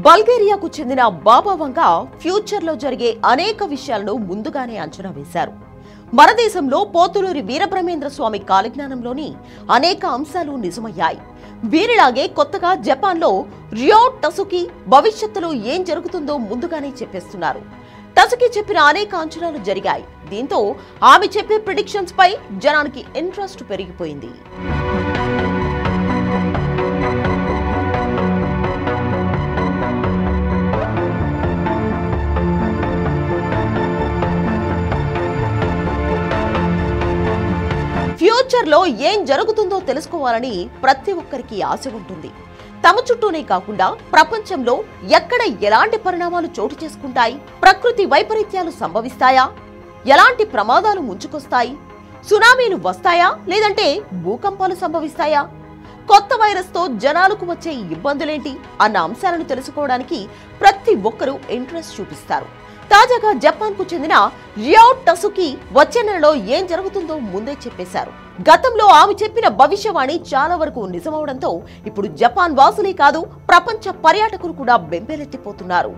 బల్గేరియాకు చెందిన బాబా వంగ ఫ్యూచర్లో జరిగే అనేక విషయాలను ముందుగానే అంచనా వేశారు. మన దేశంలో పోతులూరి వీరబ్రహ్మేంద్ర స్వామి కాలజ్ఞానంలోని అనేక అంశాలు నిజమయ్యాయి. వీరిలాగే కొత్తగా జపాన్లో రియో టసుకి భవిష్యత్తులో ఏం జరుగుతుందో ముందుగానే చెప్పేస్తున్నారు. టసుకి చెప్పిన అనేక అంచనాలు జరిగాయి. దీంతో ఆమె చెప్పే ప్రిడిక్షన్స్ పై జనానికి ఇంట్రెస్ట్ పెరిగిపోయింది. ఫ్యూచర్ లో ఏం జరుగుతుందో తెలుసుకోవాలని ప్రతి ఒక్కరికి ఆశ ఉంటుంది. తమ చుట్టూనే కాకుండా ప్రపంచంలో ఎక్కడ ఎలాంటి పరిణామాలు చోటు చేసుకుంటాయి, ప్రకృతి వైపరీత్యాలు సంభవిస్తాయా, ఎలాంటి ప్రమాదాలు ముంచుకొస్తాయి, సునామీలు వస్తాయా లేదంటే భూకంపాలు సంభవిస్తాయా, కొత్త వైరస్ తో జనాలకు వచ్చే ఇబ్బందులేంటి అన్న అంశాలను తెలుసుకోవడానికి ప్రతి ఒక్కరూ ఇంట్రెస్ట్ చూపిస్తారు. తాజాగా జపాన్ కు చెందిన రియో టసుకి వచ్చే నెలలో ఏం జరుగుతుందో ముందే చెప్పేశారు. గతంలో ఆమె చెప్పిన భవిష్యవాణి చాలా వరకు నిజమవడంతో ఇప్పుడు జపాన్ వాసులే కాదు, ప్రపంచ పర్యాటకులు కూడా బెంబేలెత్తిపోతున్నారు.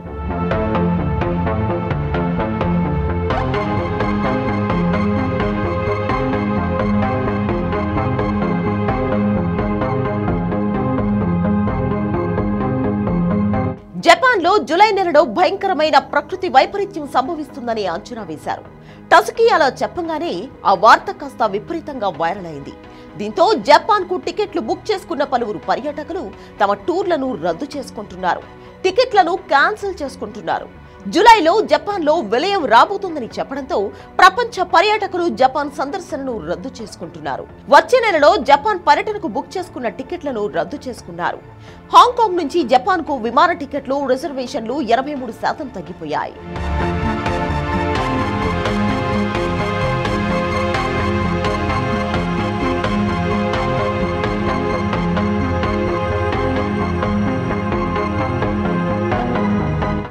జపాన్ లో జూలై నెలలో భయంకరమైన ప్రకృతి వైపరీత్యం సంభవిస్తుందని అంచనా వేశారు. టసుకి అలా చెప్పంగానే ఆ వార్త కాస్త విపరీతంగా వైరల్ అయింది. దీంతో జపాన్ కు టికెట్లు బుక్ చేసుకున్న పలువురు పర్యాటకులు తమ టూర్లను రద్దు చేసుకుంటున్నారు, టికెట్లను క్యాన్సిల్ చేసుకుంటున్నారు. జూలైలో జపాన్ లో విలయం రాబోతుందని చెప్పడంతో ప్రపంచ పర్యాటకులు జపాన్ సందర్శనను రద్దు చేసుకుంటున్నారు. వచ్చే నెలలో జపాన్ పర్యటనకు బుక్ చేసుకున్న టికెట్లను రద్దు చేసుకున్నారు. హాంకాంగ్ నుంచి జపాన్ కు విమాన టికెట్లు రిజర్వేషన్లు 83% తగ్గిపోయాయి.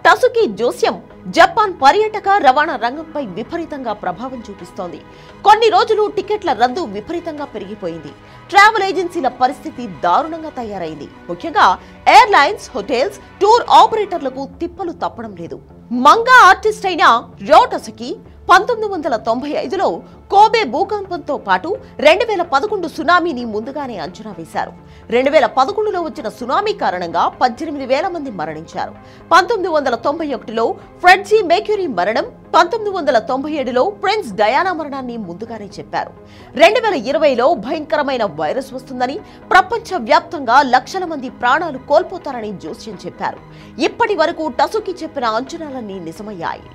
టసుకి జోస్యం జపాన్ పర్యాటక రవాణా రంగంపై విపరీతంగా ప్రభావం చూపిస్తోంది. కొన్ని రోజులు టికెట్ల రద్దు విపరీతంగా పెరిగిపోయింది. ట్రావెల్ ఏజెన్సీల పరిస్థితి దారుణంగా తయారైంది. ముఖ్యంగా ఎయిర్లైన్స్, హోటల్స్, టూర్ ఆపరేటర్లకు తిప్పలు తప్పడం లేదు. మంగా ఆర్టిస్ట్ అయిన రియో టసుకి 1995లో కోబే భూకంపంతో పాటు 2011 సునామీని ముందుగానే అంచనా వేశారు. 2011లో వచ్చిన సునామీ కారణంగా 18,000 మంది మరణించారు. 1991లో ఫ్రెడ్జీ మెర్క్యూరీ మరణం, 1997లో ప్రిన్స్ డయానా మరణాన్ని ముందుగానే చెప్పారు. 2020లో భయంకరమైన వైరస్ వస్తుందని, ప్రపంచ వ్యాప్తంగా లక్షల మంది ప్రాణాలు కోల్పోతారని జోస్యం చెప్పారు. ఇప్పటి వరకు టసుకి చెప్పిన అంచనాలన్నీ నిజమయ్యాయి.